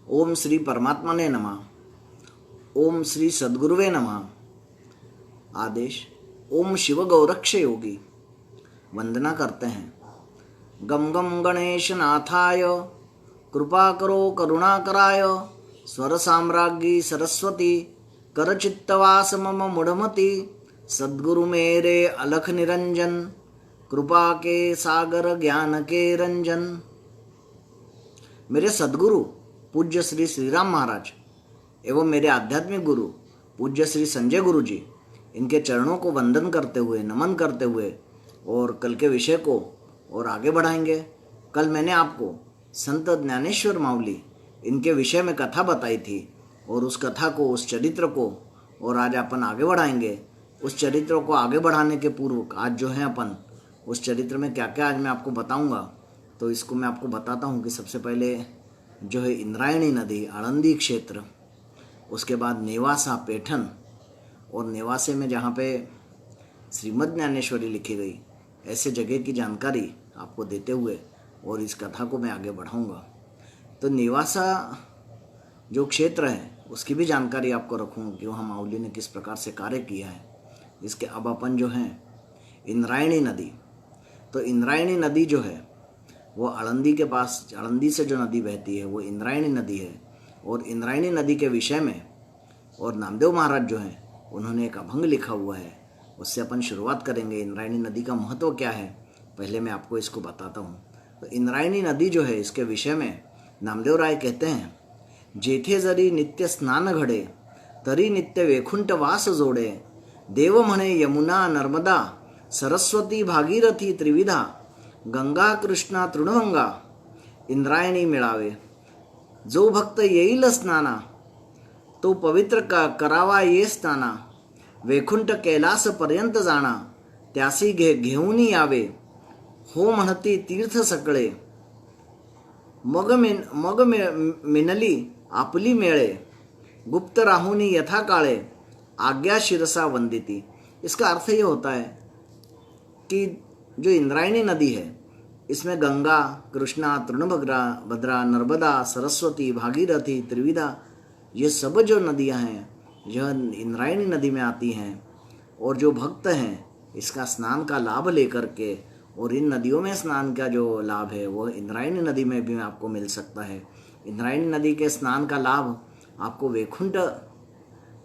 ओम श्री परमात्मने नमः। ओम श्री सद्गुरुवे नमः। आदेश ओम शिव गौरक्ष योगी। वंदना करते हैं। गम गम गणेश नाथाय कृपा करो करुणाकराय स्वर साम्राज्ञी सरस्वती कर चित्तवास मम मुढ़मति सद्गुरु मेरे अलख निरंजन कृपा के सागर ज्ञान के रंजन। मेरे सद्गुरु पूज्य श्री श्रीराम महाराज एवं मेरे आध्यात्मिक गुरु पूज्य श्री संजय गुरु जी, इनके चरणों को वंदन करते हुए, नमन करते हुए और कल के विषय को और आगे बढ़ाएंगे। कल मैंने आपको संत ज्ञानेश्वर मावली इनके विषय में कथा बताई थी और उस कथा को, उस चरित्र को और आज अपन आगे बढ़ाएंगे। उस चरित्र को आगे बढ़ाने के पूर्व आज जो है अपन उस चरित्र में क्या क्या आज मैं आपको बताऊंगा, तो इसको मैं आपको बताता हूँ कि सबसे पहले जो है इंद्रायणी नदी, आळंदी क्षेत्र, उसके बाद नेवासा, पैठन और नेवासे में जहाँ पे श्रीमद् ज्ञानेश्वरी लिखी गई, ऐसे जगह की जानकारी आपको देते हुए और इस कथा को मैं आगे बढ़ाऊंगा। तो नेवासा जो क्षेत्र है उसकी भी जानकारी आपको रखूँगा कि वहाँ मावली ने किस प्रकार से कार्य किया है। इसके अब अपन जो है इंद्रायणी नदी, तो इंद्रायणी नदी जो है वो आळंदी के पास, आळंदी से जो नदी बहती है वो इंद्रायणी नदी है। और इंद्रायणी नदी के विषय में और नामदेव महाराज जो हैं उन्होंने एक अभंग लिखा हुआ है, उससे अपन शुरुआत करेंगे। इंद्रायणी नदी का महत्व क्या है पहले मैं आपको इसको बताता हूँ। तो इंद्रायणी नदी जो है इसके विषय में नामदेव राय कहते हैं, जेथे जरी नित्य स्नान घडे तरी नित्य वैकुंठ वास जोडे देव म्हणे यमुना नर्मदा सरस्वती भागीरथी त्रिविधा गंगा कृष्णा तृणभंगा इंद्रायणी मिळावे जो भक्त येईल स्नाना तो पवित्र करावा ये स्नाना वैकुंठ कैलास पर्यंत जाणा त्यासी घेऊन यावे हो म्हणती तीर्थ सकळे मग मिनली आपली मेळे गुप्त राहुनी यथा काळे आज्ञा शिरसा वंदिती। इसका अर्थ ये होता है कि जो इंद्रायणी नदी है इसमें गंगा, कृष्णा, तृणभद्रा, नर्मदा, सरस्वती, भागीरथी, त्रिविधा, ये सब जो नदियां हैं यह इंद्रायणी नदी में आती हैं। और जो भक्त हैं इसका स्नान का लाभ लेकर के, और इन नदियों में स्नान का जो लाभ है वह इंद्रायणी नदी में भी आपको मिल सकता है। इंद्रायणी नदी के स्नान का लाभ आपको वैकुंठ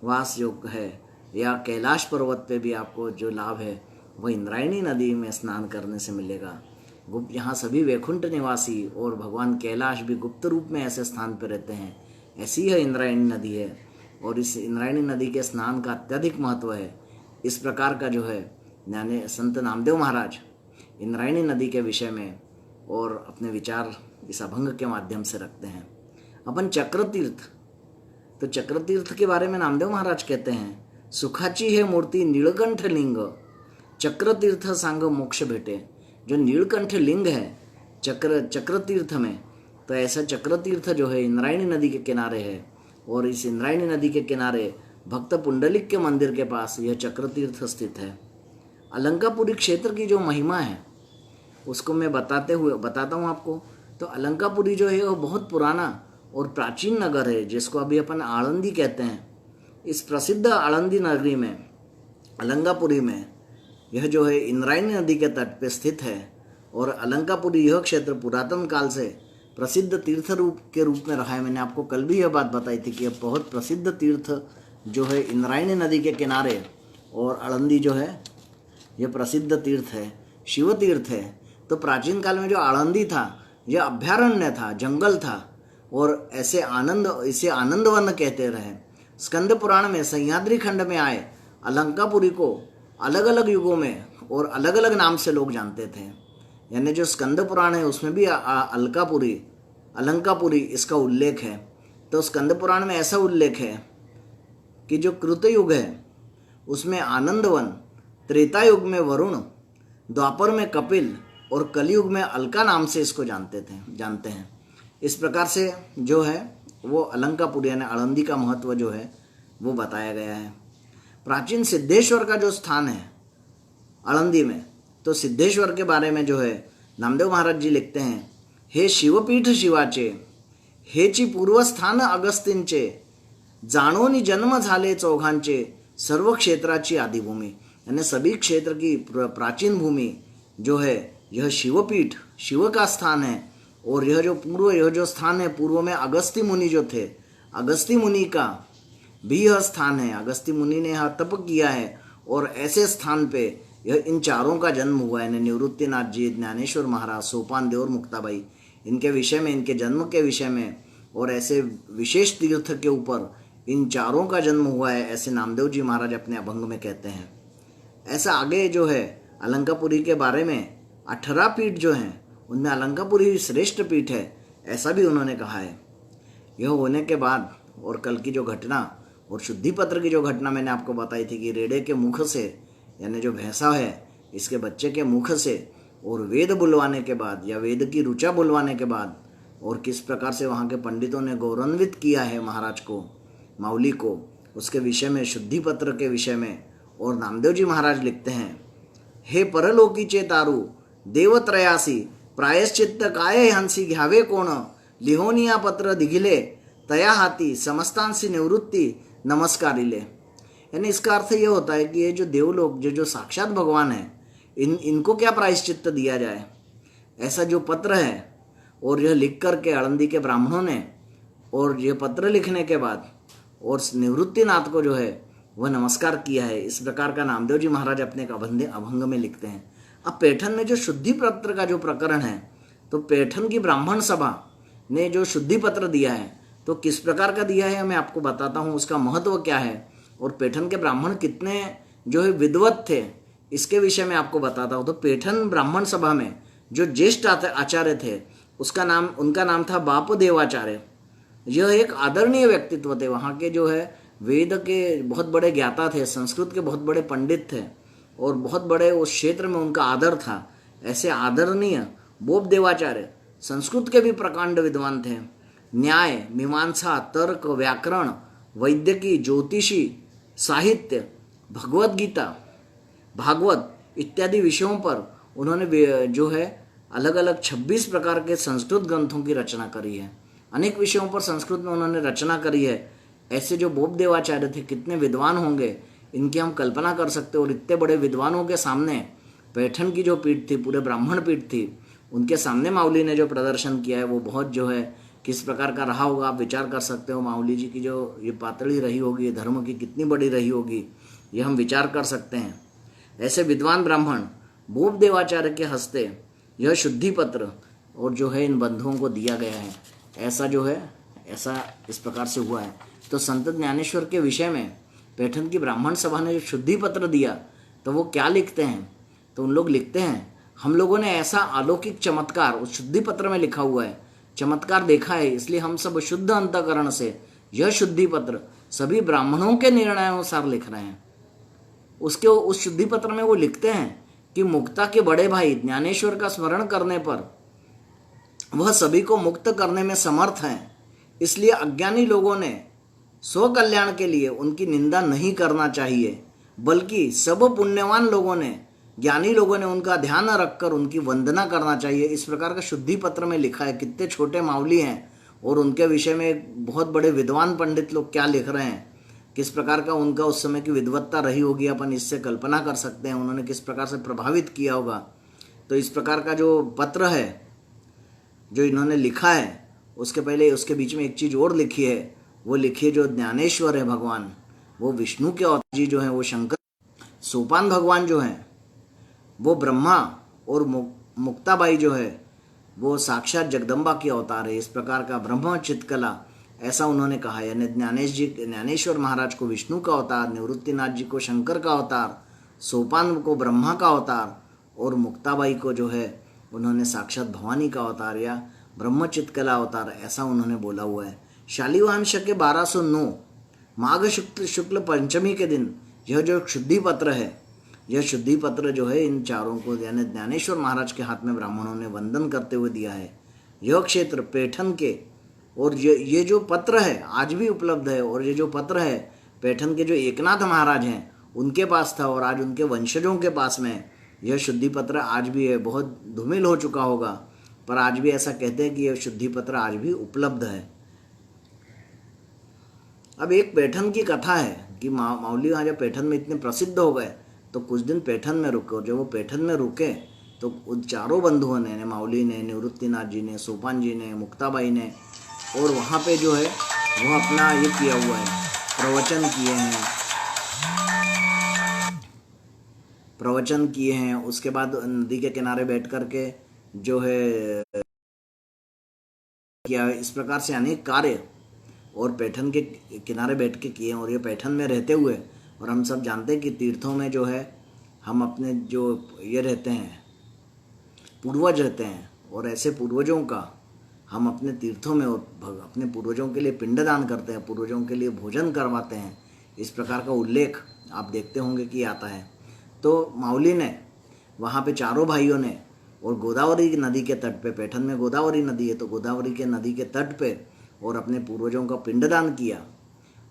वास जो है या कैलाश पर्वत पे भी आपको जो लाभ है वह इंद्रायणी नदी में स्नान करने से मिलेगा। गुप्त, यहाँ सभी वैकुंठ निवासी और भगवान कैलाश भी गुप्त रूप में ऐसे स्थान पर रहते हैं। ऐसी यह इंद्रायणी नदी है और इस इंद्रायणी नदी के स्नान का अत्यधिक महत्व है। इस प्रकार का जो है संत नामदेव महाराज इंद्रायणी नदी के विषय में और अपने विचार इस अभंग के माध्यम से रखते हैं। अपन चक्रतीर्थ, तो चक्रतीर्थ के बारे में नामदेव महाराज कहते हैं, सुखाची है मूर्ति नीलकंठ लिंग चक्रतीर्थ सांग मोक्ष भेटे। जो नीलकंठ लिंग है चक्रतीर्थ में, तो ऐसा चक्रतीर्थ जो है इंद्रायणी नदी के किनारे है। और इस इंद्रायणी नदी के किनारे भक्त पुंडलिक के मंदिर के पास यह चक्रतीर्थ स्थित है। अलंकापुरी क्षेत्र की जो महिमा है उसको मैं बताता हूँ आपको। तो अलंकापुरी जो है वो बहुत पुराना और प्राचीन नगर है जिसको अभी अपन आळंदी कहते हैं। इस प्रसिद्ध आळंदी नगरी में, अलंकापुरी में, यह जो है इंद्रायणी नदी के तट पे स्थित है। और अलंकापुरी यह क्षेत्र पुरातन काल से प्रसिद्ध तीर्थ के रूप में रहा है। मैंने आपको कल भी यह बात बताई थी कि यह बहुत प्रसिद्ध तीर्थ जो है इंद्रायणी नदी के किनारे, और आळंदी जो है यह प्रसिद्ध तीर्थ है, शिव तीर्थ है। तो प्राचीन काल में जो आळंदी था यह अभ्यारण्य था, जंगल था, और इसे आनंदवन कहते रहे। स्कंद पुराण में सह्याद्री खंड में आए अलंकापुरी को अलग अलग युगों में और अलग अलग नाम से लोग जानते थे। यानी जो स्कंद पुराण है उसमें भी अलंकापुरी इसका उल्लेख है। तो स्कंद पुराण में ऐसा उल्लेख है कि जो कृतयुग है उसमें आनंदवन, त्रेता युग में वरुण, द्वापर में कपिल और कलयुग में अलका नाम से इसको जानते हैं। इस प्रकार से जो है वो अलंकापुरी यानी आळंदी का महत्व जो है वो बताया गया है। प्राचीन सिद्धेश्वर का जो स्थान है आळंदी में, तो सिद्धेश्वर के बारे में जो है नामदेव महाराज जी लिखते हैं, हे शिवपीठ शिवाचे हेची पूर्वस्थान अगस्तींचे, जाणोनी जन्म झाले चौघांचे, सर्व क्षेत्राची आदिभूमि। यानी सभी क्षेत्र की प्राचीन भूमि जो है यह शिवपीठ, शिव का स्थान है। और यह जो स्थान है, पूर्व में अगस्ती मुनि जो थे, अगस्ती मुनि का भी यह स्थान है। अगस्ती मुनि ने यहाँ तप किया है और ऐसे स्थान पे यह इन चारों का जन्म हुआ है। निवृत्तिनाथ जी, ज्ञानेश्वर महाराज, सोपान देव और मुक्ताबाई, इनके विषय में, इनके जन्म के विषय में और ऐसे विशेष तीर्थ के ऊपर इन चारों का जन्म हुआ है, ऐसे नामदेव जी महाराज अपने अभंग में कहते हैं। ऐसा आगे जो है अलंकापुरी के बारे में 18 पीठ जो हैं उनमें अलंकापुरी श्रेष्ठ पीठ है, ऐसा भी उन्होंने कहा है। यह होने के बाद और कल की जो घटना और शुद्धि पत्र की जो घटना मैंने आपको बताई थी कि रेड़े के मुख से, यानी जो भैंसा है इसके बच्चे के मुख से और वेद बुलवाने के बाद या वेद की ऋचा बुलवाने के बाद और किस प्रकार से वहाँ के पंडितों ने गौरवान्वित किया है महाराज को, माउली को, उसके विषय में, शुद्धि पत्र के विषय में। और नामदेव जी महाराज लिखते हैं, हे परलोकी चेतारू देवत्रयासी, प्रायश्चित्त काय हंसी घ्यावे कोण, लिहोनिया पत्र दिघिले तया हाती, समस्तांसी निवृत्ति नमस्कारिले। यानी इसका अर्थ ये होता है कि ये जो देवलोक, जो साक्षात भगवान है, इनको क्या प्रायश्चित्त दिया जाए। ऐसा जो पत्र है और यह लिख कर के आळंदी के ब्राह्मणों ने, और यह पत्र लिखने के बाद और निवृत्तिनाथ को जो है वह नमस्कार किया है। इस प्रकार का नामदेव जी महाराज अपने एक अभंग में लिखते हैं। अब पैठन में जो शुद्धि पत्र का जो प्रकरण है, तो पैठन की ब्राह्मण सभा ने जो शुद्धि पत्र दिया है तो किस प्रकार का दिया है मैं आपको बताता हूँ, उसका महत्व क्या है और पैठन के ब्राह्मण कितने जो है विद्वत थे, इसके विषय में आपको बताता हूँ। तो पैठन ब्राह्मण सभा में जो ज्येष्ठ आचार्य थे उनका नाम था बाप देवाचार्य। यह एक आदरणीय व्यक्तित्व थे, वहाँ के जो है वेद के बहुत बड़े ज्ञाता थे, संस्कृत के बहुत बड़े पंडित थे और बहुत बड़े उस क्षेत्र में उनका आदर था। ऐसे आदरणीय बोप देवाचार्य संस्कृत के भी प्रकांड विद्वान थे। न्याय, मीमांसा, तर्क, व्याकरण, वैद्यकी, ज्योतिषी, साहित्य, भगवत गीता, भागवत इत्यादि विषयों पर उन्होंने जो है अलग अलग 26 प्रकार के संस्कृत ग्रंथों की रचना करी है। अनेक विषयों पर संस्कृत में उन्होंने रचना करी है। ऐसे जो बोप देवाचार्य थे कितने विद्वान होंगे इनकी हम कल्पना कर सकते। और इतने बड़े विद्वानों के सामने पैठन की जो पीठ थी, पूरे ब्राह्मण पीठ थी, उनके सामने माउली ने जो प्रदर्शन किया है वो बहुत जो है किस प्रकार का रहा होगा, आप विचार कर सकते हो। माउली जी की जो ये पातड़ी रही होगी, धर्म की कितनी बड़ी रही होगी, ये हम विचार कर सकते हैं। ऐसे विद्वान ब्राह्मण बोप देवाचार्य के हस्ते यह शुद्धि पत्र और जो है इन बंधुओं को दिया गया है। ऐसा जो है ऐसा इस प्रकार से हुआ है। तो संत ज्ञानेश्वर के विषय में पैठन की ब्राह्मण सभा ने जो शुद्धि पत्र दिया तो वो क्या लिखते हैं, तो उन लोग लिखते हैं, हम लोगों ने ऐसा अलौकिक चमत्कार उस शुद्धि पत्र में लिखा हुआ है, चमत्कार देखा है, इसलिए हम सब शुद्ध अंतःकरण से यह शुद्धि पत्र सभी ब्राह्मणों के निर्णयानुसार लिख रहे हैं। उस शुद्धि पत्र में वो लिखते हैं कि मुक्ता के बड़े भाई ज्ञानेश्वर का स्मरण करने पर वह सभी को मुक्त करने में समर्थ हैं, इसलिए अज्ञानी लोगों ने स्व कल्याण के लिए उनकी निंदा नहीं करना चाहिए, बल्कि सब पुण्यवान लोगों ने, ज्ञानी लोगों ने उनका ध्यान रखकर उनकी वंदना करना चाहिए। इस प्रकार का शुद्धि पत्र में लिखा है। कितने छोटे मावली हैं और उनके विषय में बहुत बड़े विद्वान पंडित लोग क्या लिख रहे हैं, किस प्रकार का उनका उस समय की विद्वत्ता रही होगी, अपन इससे कल्पना कर सकते हैं उन्होंने किस प्रकार से प्रभावित किया होगा। तो इस प्रकार का जो पत्र है जो इन्होंने लिखा है, उसके पहले उसके बीच में एक चीज़ और लिखी है, वो लिखी है जो ज्ञानेश्वर है भगवान, वो विष्णु के अवतार जी जो हैं वो शंकर, सोपान भगवान जो हैं वो ब्रह्मा, और मुक्ताबाई जो है वो साक्षात जगदम्बा की अवतार है। इस प्रकार का ब्रह्म चित्कला ऐसा उन्होंने कहा है। यानी ज्ञानेश्वर महाराज को विष्णु का अवतार, निवृत्तिनाथ जी को शंकर का अवतार, सोपान को ब्रह्मा का अवतार और मुक्ताबाई को जो है उन्होंने साक्षात भवानी का अवतार या ब्रह्मचित्कला अवतार ऐसा उन्होंने बोला हुआ है। शालिवाहन शके 1209 माघ शुक्ल पंचमी के दिन यह जो शुद्धि पत्र है, यह शुद्धि पत्र जो है इन चारों को यानी ज्ञानेश्वर महाराज के हाथ में ब्राह्मणों ने वंदन करते हुए दिया है। यह क्षेत्र पैठन के, और ये जो पत्र है आज भी उपलब्ध है, और ये जो पत्र है पैठन के जो एकनाथ महाराज हैं उनके पास था और आज उनके वंशजों के पास में यह शुद्धि पत्र आज भी है। बहुत धूमिल हो चुका होगा पर आज भी ऐसा कहते हैं कि यह शुद्धि पत्र आज भी उपलब्ध है। अब एक पैठन की कथा है कि माउली वहाँ जब पैठन में इतने प्रसिद्ध हो गए तो कुछ दिन पैठन में रुके, और जब वो पैठन में रुके तो उन चारों बंधुओं ने, माउली ने, निवृत्तिनाथ जी ने, सोपान जी ने, मुक्ताबाई ने, और वहाँ पे जो है वो अपना ये किया हुआ है, प्रवचन किए हैं। उसके बाद नदी के किनारे बैठ कर के जो है किया, इस प्रकार से अनेक कार्य और पैठन के किनारे बैठ के किए हैं। और ये पैठन में रहते हुए, और हम सब जानते हैं कि तीर्थों में जो है हम अपने जो ये रहते हैं पूर्वज रहते हैं, और ऐसे पूर्वजों का हम अपने तीर्थों में और अपने पूर्वजों के लिए पिंडदान करते हैं, पूर्वजों के लिए भोजन करवाते हैं। इस प्रकार का उल्लेख आप देखते होंगे कि आता है। तो माउली ने वहाँ पे चारों भाइयों ने, और गोदावरी नदी के तट पे, पैठन में गोदावरी नदी है तो गोदावरी के नदी के तट पे, और अपने पूर्वजों का पिंडदान किया।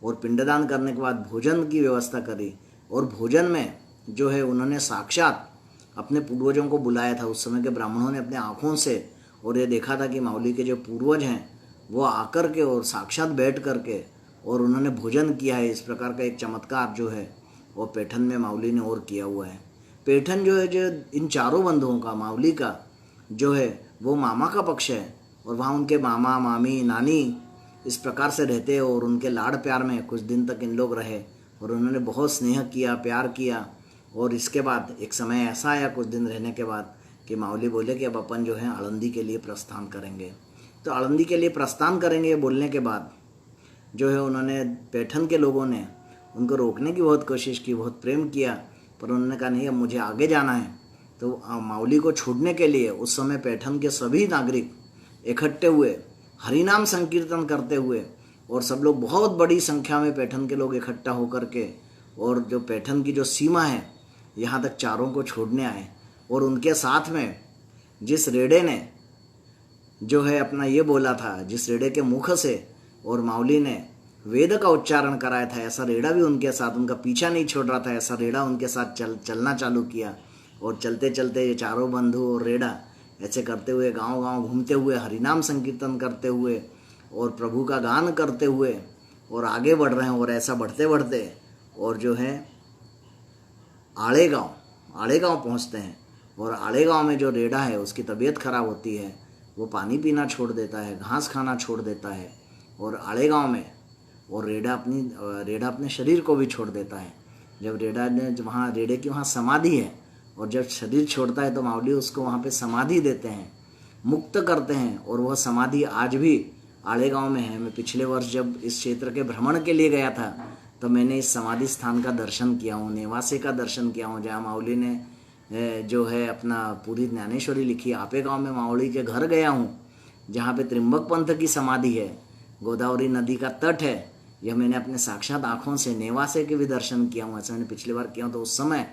और पिंडदान करने के बाद भोजन की व्यवस्था करी, और भोजन में जो है उन्होंने साक्षात अपने पूर्वजों को बुलाया था। उस समय के ब्राह्मणों ने अपने आँखों से और ये देखा था कि माउली के जो पूर्वज हैं वो आकर के और साक्षात बैठ करके और उन्होंने भोजन किया है। इस प्रकार का एक चमत्कार जो है वो पैठन में माउली ने और किया हुआ है। पैठन जो है, जो इन चारों बंधुओं का, माउली का जो है वो मामा का पक्ष है, और वहाँ उनके मामा, मामी, नानी इस प्रकार से रहते हैं, और उनके लाड़ प्यार में कुछ दिन तक इन लोग रहे, और उन्होंने बहुत स्नेह किया, प्यार किया। और इसके बाद एक समय ऐसा आया कुछ दिन रहने के बाद कि माउली बोले कि अब अपन जो है आळंदी के लिए प्रस्थान करेंगे। तो आळंदी के लिए प्रस्थान करेंगे बोलने के बाद जो है उन्होंने, पैठन के लोगों ने उनको रोकने की बहुत कोशिश की, बहुत प्रेम किया, पर उन्होंने कहा नहीं, अब मुझे आगे जाना है। तो माउली को छोड़ने के लिए उस समय पैठन के सभी नागरिक इकट्ठे हुए, हरिनाम संकीर्तन करते हुए, और सब लोग बहुत बड़ी संख्या में पैठन के लोग इकट्ठा होकर के, और जो पैठन की जो सीमा है यहाँ तक चारों को छोड़ने आए। और उनके साथ में जिस रेड़े ने जो है अपना ये बोला था, जिस रेड़े के मुख से और माउली ने वेद का उच्चारण कराया था, ऐसा रेड़ा भी उनके साथ, उनका पीछा नहीं छोड़ रहा था, ऐसा रेड़ा उनके साथ चलना चालू किया। और चलते चलते ये चारों बंधु और रेड़ा ऐसे करते हुए गांव गांव घूमते हुए, हरिनाम संकीर्तन करते हुए और प्रभु का गान करते हुए और आगे बढ़ रहे हैं। और ऐसा बढ़ते बढ़ते और जो है आड़ेगांव पहुंचते हैं। और आड़ेगांव में जो रेड़ा है उसकी तबीयत खराब होती है, वो पानी पीना छोड़ देता है, घास खाना छोड़ देता है। और आड़ेगांव में और रेड़ा अपने शरीर को भी छोड़ देता है। जब रेड़े की वहाँ समाधि है, और जब शरीर छोड़ता है तो माउली उसको वहाँ पे समाधि देते हैं, मुक्त करते हैं। और वह समाधि आज भी आड़ेगांव में है। मैं पिछले वर्ष जब इस क्षेत्र के भ्रमण के लिए गया था तो मैंने इस समाधि स्थान का दर्शन किया हूँ, नेवासे का दर्शन किया हूँ, जहाँ माउली ने जो है अपना पूरी ज्ञानेश्वरी लिखी। आपे गाँव में माउली के घर गया हूँ, जहाँ पे त्रिम्बक पंथ की समाधि है, गोदावरी नदी का तट है। यह मैंने अपने साक्षात आँखों से नेवासे के भी दर्शन किया हूँ। ऐसा मैंने पिछली बार किया हूँ। तो उस समय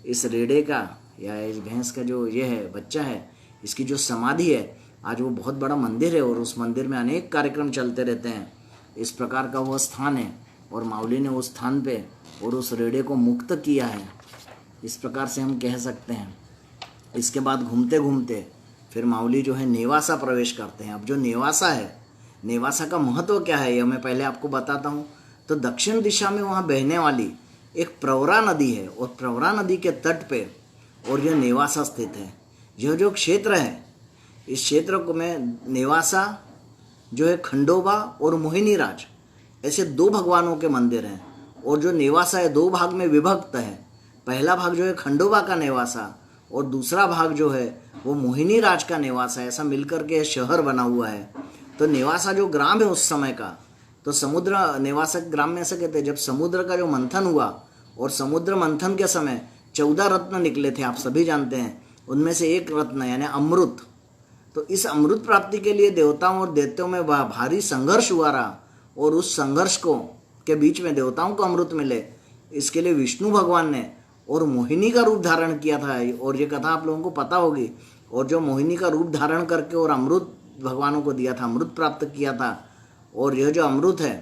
इस रेड़े का या इस भैंस का जो ये है बच्चा है, इसकी जो समाधि है, आज वो बहुत बड़ा मंदिर है, और उस मंदिर में अनेक कार्यक्रम चलते रहते हैं। इस प्रकार का वो स्थान है, और माउली ने उस स्थान पे और उस रेड़े को मुक्त किया है, इस प्रकार से हम कह सकते हैं। इसके बाद घूमते घूमते फिर माउली जो है नेवासा प्रवेश करते हैं। अब जो नेवासा है, नेवासा का महत्व क्या है यह मैं पहले आपको बताता हूँ। तो दक्षिण दिशा में वहाँ बहने वाली एक प्रवरा नदी है, और प्रवरा नदी के तट पे और यह नेवासा स्थित है। यह जो क्षेत्र है, इस क्षेत्र को में नेवासा जो है खंडोबा और मोहिनीराज ऐसे दो भगवानों के मंदिर हैं। और जो नेवासा है दो भाग में विभक्त है। पहला भाग जो है खंडोबा का नेवासा, और दूसरा भाग जो है वो मोहिनीराज का नेवासा है। ऐसा मिलकर के शहर बना हुआ है। तो नेवासा जो ग्राम है उस समय का, तो समुद्र नेवासा ग्राम में ऐसा कहते हैं, जब समुद्र का जो मंथन हुआ, और समुद्र मंथन के समय 14 रत्न निकले थे, आप सभी जानते हैं। उनमें से एक रत्न यानी अमृत। तो इस अमृत प्राप्ति के लिए देवताओं और दैत्यों में भारी संघर्ष हुआ रहा, और उस संघर्ष को के बीच में देवताओं को अमृत मिले, इसके लिए विष्णु भगवान ने और मोहिनी का रूप धारण किया था। और ये कथा आप लोगों को पता होगी। और जो मोहिनी का रूप धारण करके और अमृत भगवानों को दिया था, अमृत प्राप्त किया था। और यह जो अमृत है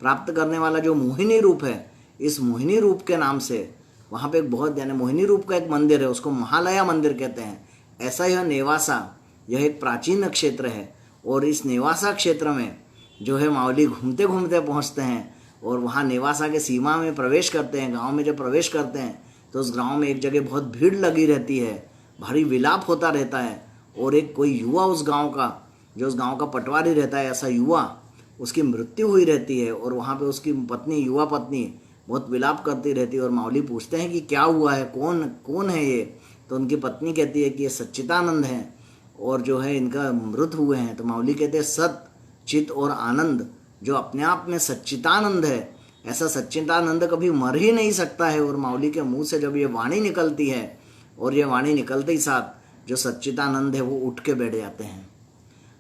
प्राप्त करने वाला जो मोहिनी रूप है, इस मोहिनी रूप के नाम से वहाँ पे एक बहुत यानी मोहिनी रूप का एक मंदिर है, उसको महालया मंदिर कहते हैं। ऐसा यह नेवासा, यह एक प्राचीन क्षेत्र है। और इस नेवासा क्षेत्र में जो है माउली घूमते घूमते पहुँचते हैं। और वहाँ नेवासा के सीमा में प्रवेश करते हैं, गांव में जब प्रवेश करते हैं तो उस गांव में एक जगह बहुत भीड़ लगी रहती है, भारी विलाप होता रहता है। और एक कोई युवा उस गांव का, जो उस गांव का पटवारी रहता है, ऐसा युवा, उसकी मृत्यु हुई रहती है और वहाँ पे उसकी पत्नी, युवा पत्नी बहुत विलाप करती रहती है। और माऊली पूछते हैं कि क्या हुआ है, कौन कौन है ये? तो उनकी पत्नी कहती है कि ये सच्चिदानंद हैं और जो है इनका मृत हुए हैं। तो माऊली कहते हैं सत, चित और आनंद जो अपने आप में सच्चिदानंद है, ऐसा सच्चिदानंद कभी मर ही नहीं सकता है। और माऊली के मुंह से जब ये वाणी निकलती है और ये वाणी निकलते ही साथ जो सच्चिदानंद है वो उठ के बैठ जाते हैं।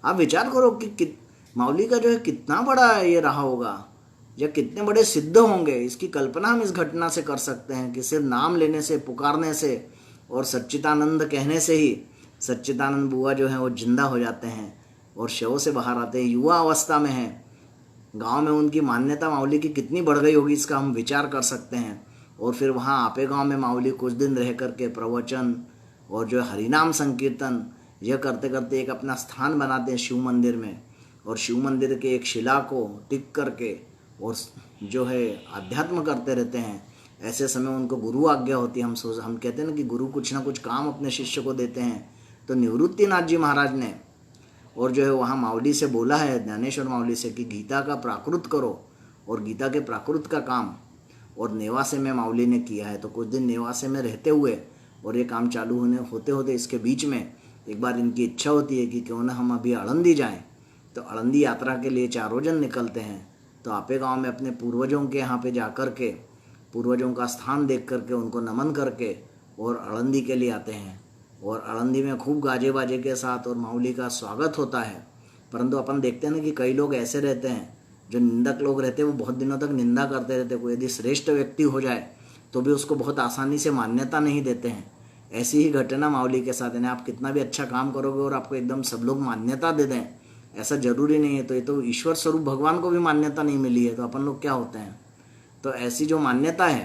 आप विचार करो कि माऊली का जो है कितना बड़ा ये रहा होगा या कितने बड़े सिद्ध होंगे, इसकी कल्पना हम इस घटना से कर सकते हैं कि सिर्फ नाम लेने से, पुकारने से और सच्चिदानंद कहने से ही सच्चिदानंद बुआ जो है वो जिंदा हो जाते हैं और शव से बाहर आते हैं। युवा अवस्था में है, गांव में उनकी मान्यता माऊली की कितनी बढ़ गई होगी इसका हम विचार कर सकते हैं। और फिर वहाँ आपे गांव में माऊली कुछ दिन रह करके प्रवचन और जो हरिनाम संकीर्तन यह करते करते एक अपना स्थान बनाते हैं शिव मंदिर में। और शिव मंदिर के एक शिला को टिक करके और जो है अध्यात्म करते रहते हैं। ऐसे समय उनको गुरु आज्ञा होती है। हम कहते हैं ना कि गुरु कुछ ना कुछ काम अपने शिष्य को देते हैं। तो निवृत्तिनाथ जी महाराज ने और जो है वहाँ माऊली से बोला है, ज्ञानेश्वर माऊली से, कि गीता का प्राकृत करो और गीता के प्राकृत का काम और नेवासे में माऊली ने किया है। तो कुछ दिन नेवासे में रहते हुए और ये काम चालू होते होते इसके बीच में एक बार इनकी इच्छा होती है कि क्यों ना हम अभी आळंदी जाएं। तो आळंदी यात्रा के लिए चारों जन निकलते हैं। तो आपे गांव में अपने पूर्वजों के यहाँ पे जा कर के, पूर्वजों का स्थान देख करके, उनको नमन करके और आळंदी के लिए आते हैं। और आळंदी में खूब गाजे बाजे के साथ और माऊली का स्वागत होता है। परंतु अपन देखते हैं ना कि कई लोग ऐसे रहते हैं, जो निंदक लोग रहते हैं, वो बहुत दिनों तक निंदा करते रहते हैं। कोई यदि श्रेष्ठ व्यक्ति हो जाए तो भी उसको बहुत आसानी से मान्यता नहीं देते हैं। ऐसी ही घटना माऊली के साथ है। आप कितना भी अच्छा काम करोगे और आपको एकदम सब लोग मान्यता दे दें, ऐसा जरूरी नहीं है। तो ये तो ईश्वर स्वरूप भगवान को भी मान्यता नहीं मिली है, तो अपन लोग क्या होते हैं? तो ऐसी जो मान्यता है,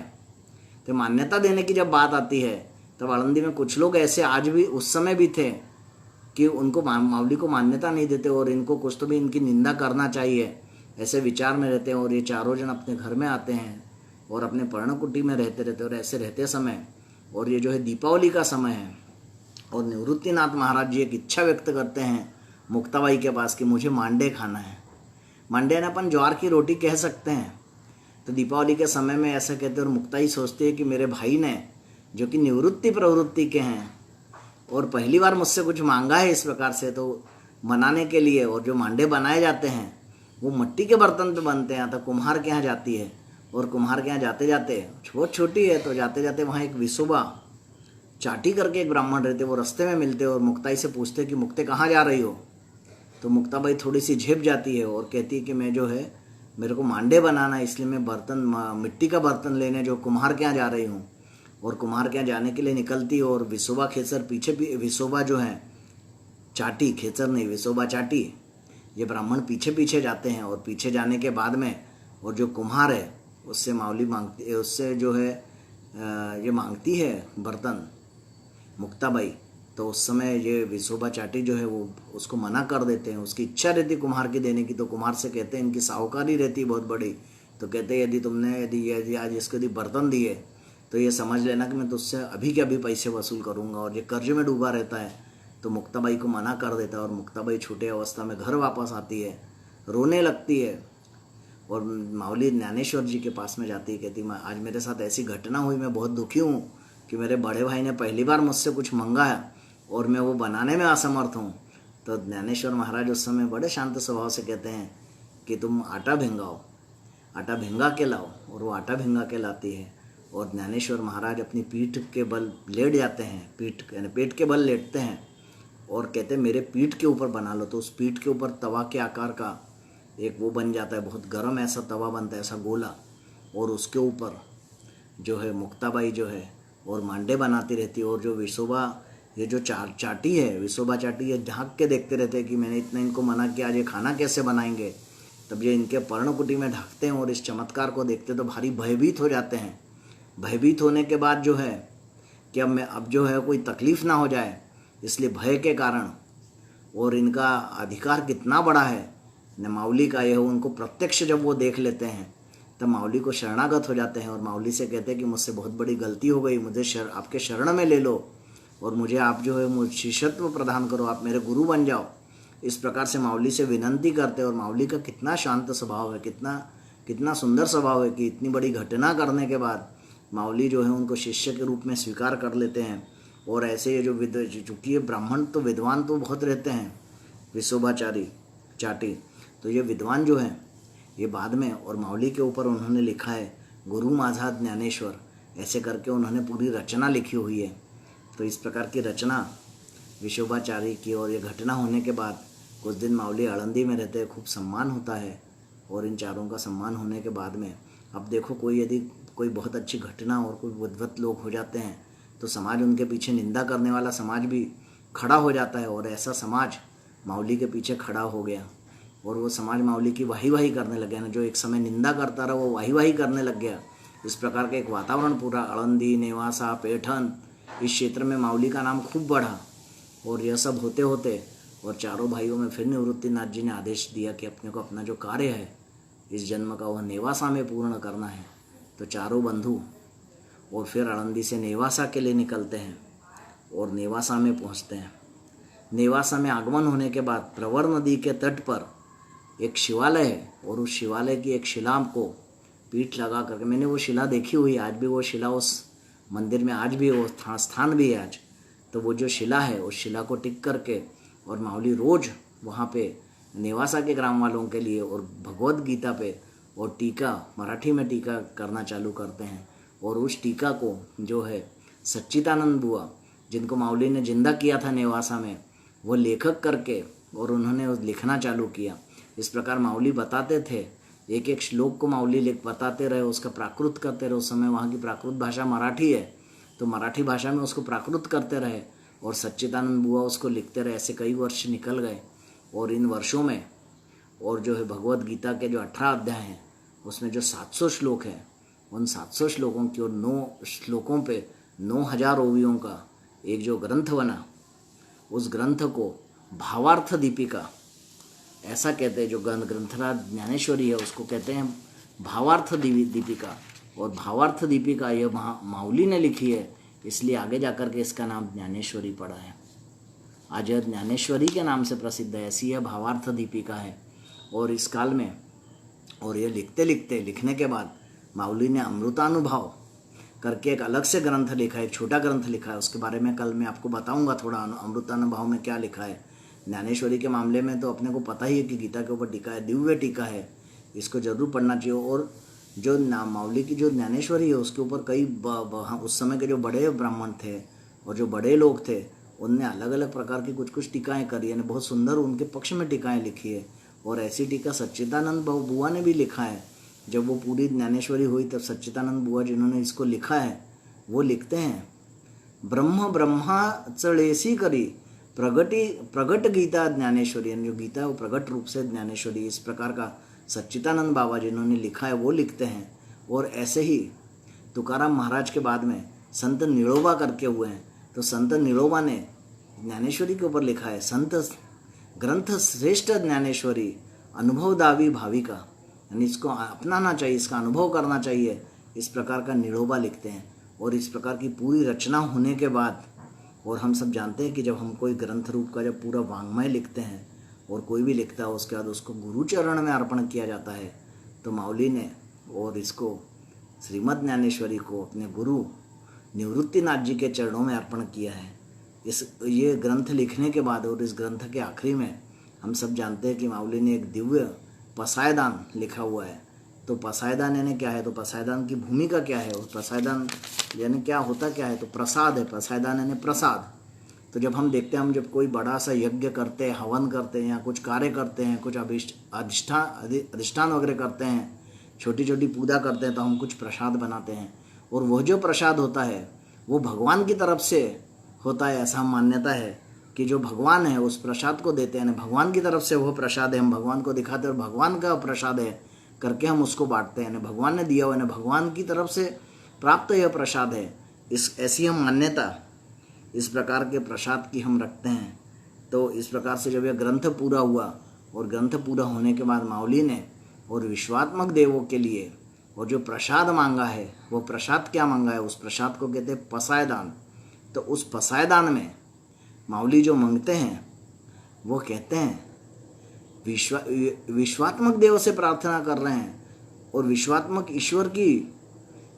तो मान्यता देने की जब बात आती है तब आळंदी में कुछ लोग ऐसे आज भी, उस समय भी थे कि उनको माऊली को मान्यता नहीं देते और इनको कुछ तो भी इनकी निंदा करना चाहिए, ऐसे विचार में रहते हैं। और ये चारों जन अपने घर में आते हैं और अपने पर्णकुटी में रहते और ऐसे रहते समय, और ये जो है दीपावली का समय है और निवृत्तिनाथ महाराज जी एक इच्छा व्यक्त करते हैं मुक्ताबाई के पास कि मुझे मांडे खाना है। मांडे ने अपन ज्वार की रोटी कह सकते हैं। तो दीपावली के समय में ऐसा कहते हैं और मुक्ताई सोचती है कि मेरे भाई ने, जो कि निवृत्ति प्रवृत्ति के हैं और पहली बार मुझसे कुछ मांगा है इस प्रकार से, तो मनाने के लिए, और जो मांडे बनाए जाते हैं वो मिट्टी के बर्तन पे बनते हैं। तो कुम्हार के यहाँ जाती है और कुम्हार के यहाँ जाते जाते, बहुत छोटी है, तो जाते जाते वहाँ एक विसोबा चाटी करके एक ब्राह्मण रहते, वो रास्ते में मिलते और मुक्ताई से पूछते कि मुक्ते कहाँ जा रही हो? तो मुक्ताबाई थोड़ी सी झेप जाती है और कहती है कि मैं जो है, मेरे को मांडे बनाना है, इसलिए मैं बर्तन, मिट्टी का बर्तन लेने जो कुम्हार के यहाँ जा रही हूँ। और कुम्हार के यहाँ जाने के लिए निकलती और विसोबा खेचर पीछे, विसोबा जो है चाटी, खेचर नहीं विसोबा चाटी, ये ब्राह्मण पीछे पीछे जाते हैं। और पीछे जाने के बाद में और जो कुम्हार है उससे माऊली मांगती है, उससे जो है ये मांगती है बर्तन मुक्ताबाई। तो उस समय ये विसोबा चाटी जो है वो उसको मना कर देते हैं। उसकी इच्छा रहती कुम्हार की देने की, तो कुम्हार से कहते हैं, इनकी साहूकारी रहती बहुत बड़ी, तो कहते हैं यदि तुमने यदि आज इसको यदि बर्तन दिए तो ये समझ लेना कि मैं तुझसे अभी के अभी पैसे वसूल करूँगा। और ये कर्ज में डूबा रहता है। तो मुक्ताबाई को मना कर देता है और मुक्ताबाई छोटे अवस्था में घर वापस आती है, रोने लगती है और माऊली ज्ञानेश्वर जी के पास में जाती है। कहती मैं आज मेरे साथ ऐसी घटना हुई, मैं बहुत दुखी हूँ कि मेरे बड़े भाई ने पहली बार मुझसे कुछ मंगाया और मैं वो बनाने में असमर्थ हूँ। तो ज्ञानेश्वर महाराज उस समय बड़े शांत स्वभाव से कहते हैं कि तुम आटा भिंगाओ, आटा भिंगा के लाओ। और वो आटा भिंगा के लाती है और ज्ञानेश्वर महाराज अपनी पीठ के बल लेट जाते हैं, पीठ यानी पेट के बल लेटते हैं और कहते हैं मेरे पीठ के ऊपर बना लो। तो उस पीठ के ऊपर तवा के आकार का एक वो बन जाता है, बहुत गर्म ऐसा तवा बनता है, ऐसा गोला, और उसके ऊपर जो है मुक्ताबाई जो है और मांडे बनाती रहती है। और जो विसोबा, ये जो चाटी है, विसोबा चाटी, ये झाँक के देखते रहते हैं कि मैंने इतना इनको मना किया, आज ये खाना कैसे बनाएंगे। तब ये इनके पर्णकुटी में ढकते हैं और इस चमत्कार को देखते तो भारी भयभीत हो जाते हैं। भयभीत होने के बाद जो है कि अब जो है कोई तकलीफ ना हो जाए, इसलिए भय के कारण, और इनका अधिकार कितना बड़ा है न माऊली का, यह उनको प्रत्यक्ष जब वो देख लेते हैं तब माऊली को शरणागत हो जाते हैं और माऊली से कहते हैं कि मुझसे बहुत बड़ी गलती हो गई, मुझे आपके शरण में ले लो और मुझे आप जो है मुझे शिष्यत्व प्रदान करो, आप मेरे गुरु बन जाओ। इस प्रकार से माऊली से विनंती करते हैं। और माऊली का कितना शांत स्वभाव है, कितना सुंदर स्वभाव है कि इतनी बड़ी घटना करने के बाद माऊली जो है उनको शिष्य के रूप में स्वीकार कर लेते हैं। और ऐसे ये जो चूँकि ये ब्राह्मण तो विद्वान तो बहुत रहते हैं, विशोभाचारी चाटी, तो ये विद्वान जो हैं ये बाद में, और माऊली के ऊपर उन्होंने लिखा है गुरु माझा ज्ञानेश्वर, ऐसे करके उन्होंने पूरी रचना लिखी हुई है। तो इस प्रकार की रचना विशोभाचारी की। और ये घटना होने के बाद कुछ दिन माऊली आळंदी में रहते हैं, खूब सम्मान होता है। और इन चारों का सम्मान होने के बाद में अब देखो यदि कोई बहुत अच्छी घटना और कोई विद्वत लोग हो जाते हैं तो समाज उनके पीछे निंदा करने वाला समाज भी खड़ा हो जाता है। और ऐसा समाज माऊली के पीछे खड़ा हो गया और वो समाज माऊली की वाही वाही करने लग गया ना। जो एक समय निंदा करता रहा वो वाही वाही करने लग गया। इस प्रकार का एक वातावरण पूरा आळंदी, नेवासा, पैठन, इस क्षेत्र में माऊली का नाम खूब बढ़ा। और यह सब होते होते और चारों भाइयों में फिर निवृत्तिनाथ जी ने आदेश दिया कि अपने को अपना जो कार्य है इस जन्म का वह नेवासा में पूर्ण करना है। तो चारों बंधु और फिर आळंदी से नेवासा के लिए निकलते हैं और नेवासा में पहुंचते हैं। नेवासा में आगमन होने के बाद प्रवर नदी के तट पर एक शिवालय है और उस शिवालय की एक शिला को पीठ लगा करके, मैंने वो शिला देखी हुई, आज भी वो शिला उस मंदिर में आज भी वो स्थान भी है आज। तो वो जो शिला है उस शिला को टिक करके और माऊली रोज वहाँ पे नेवासा के ग्राम वालों के लिए और भगवद गीता पे और टीका, मराठी में टीका करना चालू करते हैं। और उस टीका को जो है सच्चिदानंद बुआ, जिनको माऊली ने जिंदा किया था नेवासा में, वो लेखक करके और उन्होंने लिखना चालू किया। इस प्रकार माऊली बताते थे, एक एक श्लोक को माऊली बताते रहे, उसका प्राकृत करते रहे। उस समय वहाँ की प्राकृत भाषा मराठी है तो मराठी भाषा में उसको प्राकृत करते रहे और सच्चिदानंद बुआ उसको लिखते रहे। ऐसे कई वर्ष निकल गए और इन वर्षों में और जो है भगवद गीता के जो 18 अध्याय हैं उसमें जो 700 श्लोक हैं, उन 700 श्लोकों की और 9 श्लोकों पे 9000 ओवियों का एक जो ग्रंथ बना, उस ग्रंथ को भावार्थ दीपिका ऐसा कहते हैं। जो ग्रंथराज ज्ञानेश्वरी है उसको कहते हैं भावार्थ दीपिका। और भावार्थ दीपिका ये माऊली ने लिखी है, इसलिए आगे जाकर के इसका नाम ज्ञानेश्वरी पड़ा है। आज यह ज्ञानेश्वरी के नाम से प्रसिद्ध है, ऐसी यह भावार्थ दीपिका है। और इस काल में और ये लिखने के बाद माऊली ने अमृतानुभव करके एक अलग से ग्रंथ लिखा है, एक छोटा ग्रंथ लिखा है। उसके बारे में कल मैं आपको बताऊंगा थोड़ा, अमृतानुभव में क्या लिखा है। ज्ञानेश्वरी के मामले में तो अपने को पता ही है कि गीता के ऊपर टीका है, दिव्य टीका है, इसको जरूर पढ़ना चाहिए। और जो माऊली की जो ज्ञानेश्वरी है उसके ऊपर कई उस समय के जो बड़े ब्राह्मण थे और जो बड़े लोग थे उनने अलग अलग प्रकार की कुछ टीकाएँ करी है, बहुत सुंदर उनके पक्ष में टीकाएँ लिखी है। और ऐसी टीका सच्चिदानंद बुआ ने भी लिखा है। जब वो पूरी ज्ञानेश्वरी हुई तब सच्चिदानंद बुआ जिन्होंने इसको लिखा है वो लिखते हैं, ब्रह्म ब्रह्मा चळेसी करी प्रगट गीता ज्ञानेश्वरी, यानी जो गीता है वो प्रगट रूप से ज्ञानेश्वरी। इस प्रकार का सच्चिदानंद बाबा जिन्होंने लिखा है वो लिखते हैं। और ऐसे ही तुकाराम महाराज के बाद में संत निळोबा करके हुए हैं। तो संत निळोबा ने ज्ञानेश्वरी के ऊपर लिखा है, संत ग्रंथ श्रेष्ठ ज्ञानेश्वरी अनुभव दावी भाविका, यानी इसको अपनाना चाहिए, इसका अनुभव करना चाहिए। इस प्रकार का निळोबा लिखते हैं। और इस प्रकार की पूरी रचना होने के बाद, और हम सब जानते हैं कि जब हम कोई ग्रंथ रूप का जब पूरा वाङ्मय लिखते हैं और कोई भी लिखता है उसके बाद उसको गुरु चरण में अर्पण किया जाता है। तो माऊली ने और इसको श्रीमद् ज्ञानेश्वरी को अपने गुरु निवृत्तिनाथ जी के चरणों में अर्पण किया है। ये ग्रंथ लिखने के बाद और इस ग्रंथ के आखिरी में हम सब जानते हैं कि माऊली ने एक दिव्य पसायदान लिखा हुआ है। तो पसायदान यानी क्या है, तो पसायदान की भूमिका क्या है, और पसायदान यानी क्या होता क्या है, तो प्रसाद है। पसायदान यानी प्रसाद। तो जब हम देखते हैं, हम जब कोई बड़ा सा यज्ञ करते हैं, हवन करते हैं या कुछ कार्य करते हैं, कुछ अधिष्ठान वगैरह करते हैं, छोटी छोटी पूजा करते हैं, तो हम कुछ प्रसाद बनाते हैं। और वह जो प्रसाद होता है वो भगवान की तरफ से होता है, ऐसा मान्यता है कि जो भगवान है उस प्रसाद को देते हैं, भगवान की तरफ से वो प्रसाद है, हम भगवान को दिखाते हैं और भगवान का प्रसाद है करके हम उसको बांटते हैं, भगवान ने दिया हुआ है, भगवान की तरफ से प्राप्त यह प्रसाद है। ऐसी हम मान्यता इस प्रकार के प्रसाद की हम रखते हैं। तो इस प्रकार से जब यह ग्रंथ पूरा हुआ और ग्रंथ पूरा होने के बाद माऊली ने और विश्वात्मक देवों के लिए और जो प्रसाद मांगा है वो प्रसाद क्या मांगा है, उस प्रसाद को कहते हैं पसायदान। तो उस पसायदान में माऊली जो मांगते हैं वो कहते हैं विश्वात्मक देव से प्रार्थना कर रहे हैं और विश्वात्मक ईश्वर की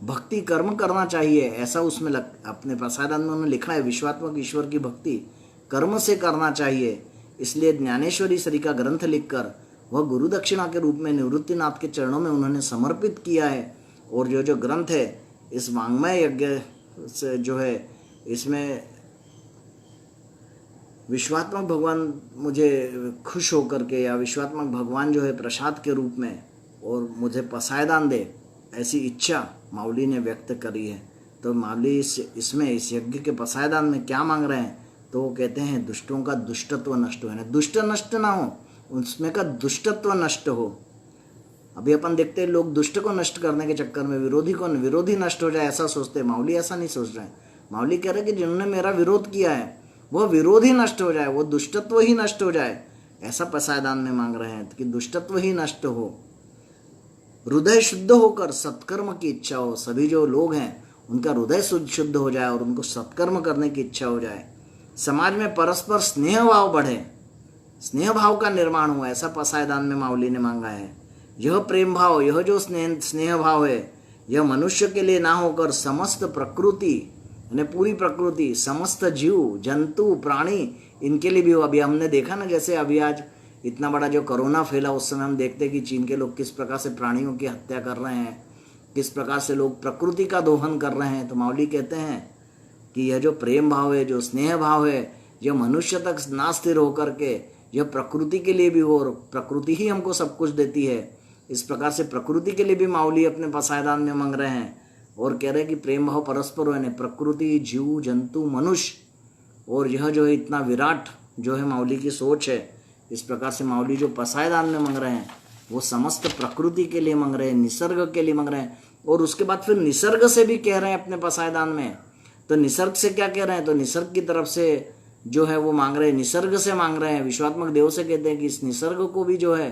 भक्ति कर्म करना चाहिए, ऐसा उसमें अपने प्रसादान में उन्होंने लिखा है। विश्वात्मक ईश्वर की भक्ति कर्म से करना चाहिए, इसलिए ज्ञानेश्वरी श्री का ग्रंथ लिखकर वह गुरु दक्षिणा के रूप में निवृत्तिनाथ के चरणों में उन्होंने समर्पित किया है। और जो ग्रंथ है इस वांग्मय यज्ञ से जो है, इसमें विश्वात्मक भगवान मुझे खुश होकर के, या विश्वात्मक भगवान जो है प्रसाद के रूप में और मुझे पसायदान दे, ऐसी इच्छा माऊली ने व्यक्त करी है। तो माऊली इसमें इस यज्ञ के पसायदान में क्या मांग रहे हैं, तो वो कहते हैं दुष्टों का दुष्टत्व नष्ट हो, दुष्ट नष्ट ना हो, उसमें का दुष्टत्व नष्ट हो। अभी अपन देखते हैं लोग दुष्ट को नष्ट करने के चक्कर में विरोधी नष्ट हो जाए ऐसा सोचते हैं। माऊली ऐसा नहीं सोच रहे हैं। माऊली कह रहे हैं कि जिन्होंने मेरा विरोध किया है वह विरोधी नष्ट हो जाए, वो दुष्टत्व ही नष्ट हो जाए, ऐसा पसायदान में मांग रहे हैं कि दुष्टत्व ही नष्ट हो, हृदय शुद्ध होकर सत्कर्म की इच्छा हो। सभी जो लोग हैं उनका हृदय शुद्ध हो जाए और उनको सत्कर्म करने की इच्छा हो जाए। समाज में परस्पर स्नेह भाव बढ़े, स्नेह भाव का निर्माण हो, ऐसा पसायदान में माऊली ने मांगा है। यह प्रेम भाव, यह जो स्नेह भाव है, यह मनुष्य के लिए ना होकर समस्त प्रकृति, यानी पूरी प्रकृति, समस्त जीव जंतु प्राणी, इनके लिए भी हो। अभी हमने देखा ना, जैसे अभी आज इतना बड़ा जो कोरोना फैला, उस समय हम देखते हैं कि चीन के लोग किस प्रकार से प्राणियों की हत्या कर रहे हैं, किस प्रकार से लोग प्रकृति का दोहन कर रहे हैं। तो माऊली कहते हैं कि यह जो प्रेम भाव है, जो स्नेह भाव है, यह मनुष्य तक ना स्थिर होकर के यह प्रकृति के लिए भी हो, और प्रकृति ही हमको सब कुछ देती है। इस प्रकार से प्रकृति के लिए भी माऊली अपने पसायदान में मांग रहे हैं और कह रहे हैं कि प्रेम भाव परस्पर हो, यानी प्रकृति, जीव जंतु, मनुष्य, और यह जो है इतना विराट जो है माऊली की सोच है। इस प्रकार से माऊली जो पसायदान में मांग रहे हैं वो समस्त प्रकृति के लिए मांग रहे हैं, निसर्ग के लिए मांग रहे हैं। और उसके बाद फिर निसर्ग से भी कह रहे हैं अपने पसायदान में। तो निसर्ग से क्या कह रहे हैं, तो निसर्ग की तरफ से जो है वो मांग रहे हैं, निसर्ग से मांग रहे हैं। विश्वात्मक देव से कहते हैं कि इस निसर्ग को भी जो है,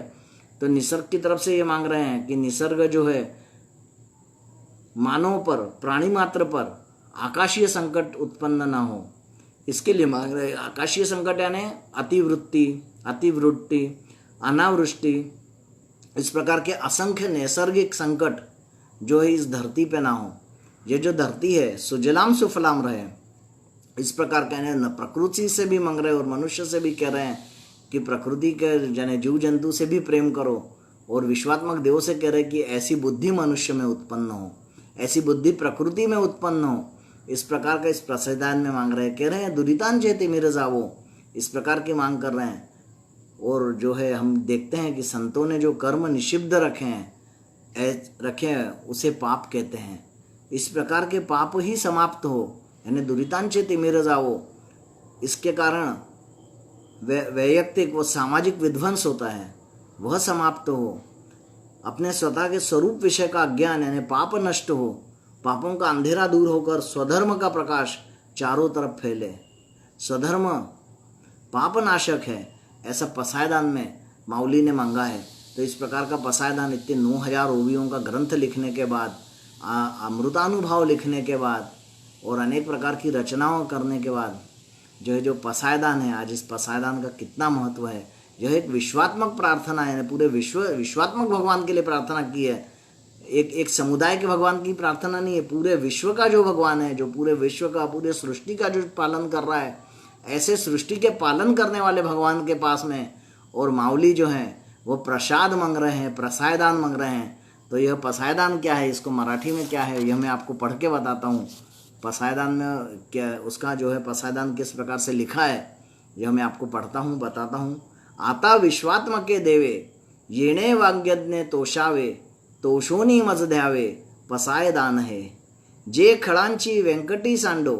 तो निसर्ग की तरफ से ये मांग रहे हैं कि निसर्ग जो है मानव पर, प्राणी मात्र पर आकाशीय संकट उत्पन्न ना हो, इसके लिए मांग रहे हैं। आकाशीय संकट यानी अतिवृष्टि, अनावृष्टि, इस प्रकार के असंख्य नैसर्गिक संकट जो है इस धरती पे ना हो। ये जो धरती है सुजलाम सुफलाम रहे, इस प्रकार कहने न प्रकृति से भी मांग रहे हैं और मनुष्य से भी कह रहे हैं कि प्रकृति के जने जीव जंतु से भी प्रेम करो। और विश्वात्मक देव से कह रहे हैं कि ऐसी बुद्धि मनुष्य में उत्पन्न हो, ऐसी बुद्धि प्रकृति में उत्पन्न हो। इस प्रकार का इस पसायदान में मांग रहे हैं। कह रहे हैं दुरितान चेति मिर्जावो, इस प्रकार की मांग कर रहे हैं। और जो है हम देखते हैं कि संतों ने जो कर्म निषिद्ध रखे हैं उसे पाप कहते हैं। इस प्रकार के पाप ही समाप्त हो, यानी दुरितान चेति मिर्जावो, इसके कारण वैयक्तिक व सामाजिक विध्वंस होता है वह समाप्त हो। अपने स्वतः के स्वरूप विषय का ज्ञान यानी पाप नष्ट हो, पापों का अंधेरा दूर होकर स्वधर्म का प्रकाश चारों तरफ फैले। स्वधर्म पाप नाशक है, ऐसा पसायदान में माऊली ने मांगा है। तो इस प्रकार का पसायदान इतने 9000 ओवियों का ग्रंथ लिखने के बाद, अमृतानुभव लिखने के बाद और अनेक प्रकार की रचनाओं करने के बाद जो पसायदान है, आज इस पसायदान का कितना महत्व है। यह एक विश्वात्मक प्रार्थना है, पूरे विश्वात्मक भगवान के लिए प्रार्थना की है। एक समुदाय के भगवान की प्रार्थना नहीं है, पूरे विश्व का जो भगवान है, जो पूरे विश्व का, पूरे सृष्टि का जो पालन कर रहा है, ऐसे सृष्टि के पालन करने वाले भगवान के पास में और माऊली जो है वो प्रसाद मांग रहे हैं, प्रसायदान मांग रहे हैं। तो यह पसायदान क्या है, इसको मराठी में क्या है, यह मैं आपको पढ़ के बताता हूँ। पसायदान में क्या उसका जो है पसायदान किस प्रकार से लिखा है, यह मैं आपको पढ़ता हूँ, बताता हूँ। आता विश्वात्मके देवे येणे वाग्यज्ञ तोषावे, तोषोनी मज द्यावे पसायदान है। जे खळांची व्यंकटी सांडो,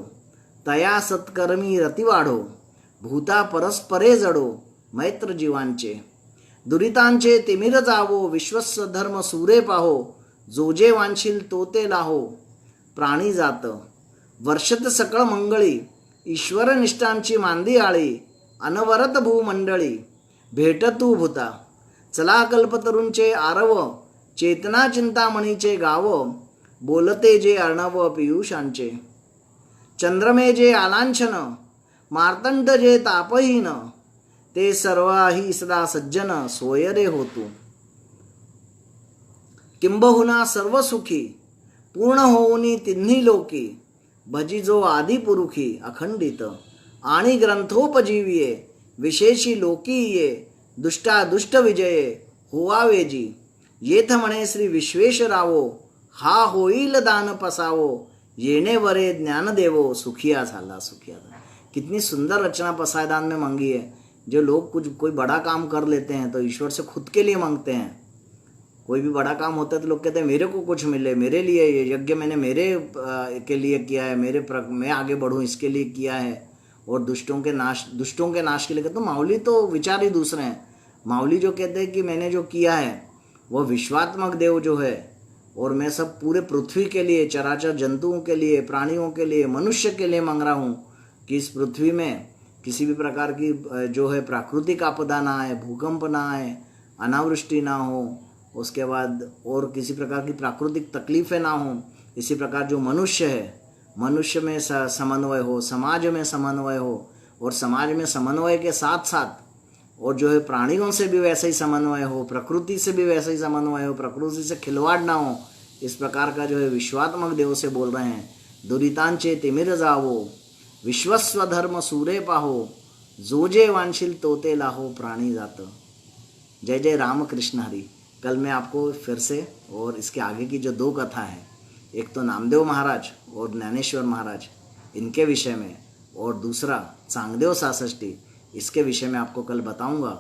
तया सत्कर्मी रती वाढो, भूता परस्परे जडो मैत्र जीवांचे। दुरितांचे तिमिर जावो, विश्वस्य धर्म सूरे पाहो, जोजे वांशील तोते लाहो। प्राणी जात वर्षत सकळ मंगळी, ईश्वर निष्ठांची मांदी आळी, अनवरत भूमंडळी भेटतू भूता। चला कल्पतरूंचे आरव, चेतना चिंतामणीचे गाव, बोलते जे अर्णव पियुषांचे. चंद्रमे जे आलांछन, मार्तंड जे तापहीन, ते सर्वाही सदा सज्जन सोय रे होतू. किंबहुना सर्व सुखी, पूर्ण होऊनी तिन्ही लोकी, भजी जो आदि पुरुखी अखंडित. आणि ग्रंथोपजीविये, विशेषी लोकी ये, दुष्टा दुष्ट विजये होवावे जी. येथ म्हणे श्री विश्वेश्वरावो, हा होईल दान पसावो, येणे वरे ज्ञान देवो, सुखिया झाला सुखिया झाला. कितनी सुंदर रचना पसायदान में मांगी है. जो लोग कोई बड़ा काम कर लेते हैं तो ईश्वर से खुद के लिए मांगते हैं. कोई भी बड़ा काम होता है तो लोग कहते हैं मेरे को कुछ मिले, मेरे लिए ये यज्ञ मैंने मेरे के लिए किया है, मैं आगे बढ़ूं इसके लिए किया है. और दुष्टों के नाश के लिए कहते. तो माऊली तो विचार ही दूसरे हैं. माऊली जो कहते हैं कि मैंने जो किया है वह विश्वात्मक देव जो है, और मैं सब पूरे पृथ्वी के लिए, चराचर जंतुओं के लिए, प्राणियों के लिए, मनुष्य के लिए मांग रहा हूँ कि इस पृथ्वी में किसी भी प्रकार की जो है प्राकृतिक आपदा ना आए, भूकंप ना आए, अनावृष्टि ना हो, उसके बाद और किसी प्रकार की प्राकृतिक तकलीफ़ें ना हो. इसी प्रकार जो मनुष्य है, मनुष्य में समन्वय हो, समाज में समन्वय हो, और समाज में समन्वय के साथ साथ और जो है प्राणियों से भी वैसे ही समन्वय हो, प्रकृति से भी वैसे ही समन्वय हो, प्रकृति से खिलवाड़ ना हो. इस प्रकार का जो है विश्वात्मक देव से बोल रहे हैं. दुरितांचे तिमिर जावो, विश्वस्व धर्म सूरे पाहो, जोजे वांशिल तोते लाहो प्राणी जात. जय जय राम कृष्ण हरि. कल मैं आपको फिर से और इसके आगे की जो 2 कथा हैं, एक तो नामदेव महाराज और ज्ञानेश्वर महाराज इनके विषय में, और दूसरा चांगदेव सासष्टी, इसके विषय में आपको कल बताऊंगा.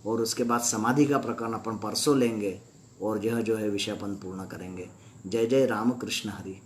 और उसके बाद समाधि का प्रकरण अपन परसों लेंगे और यह जो है विषय अपन पूर्ण करेंगे. जय जय राम कृष्ण हरि.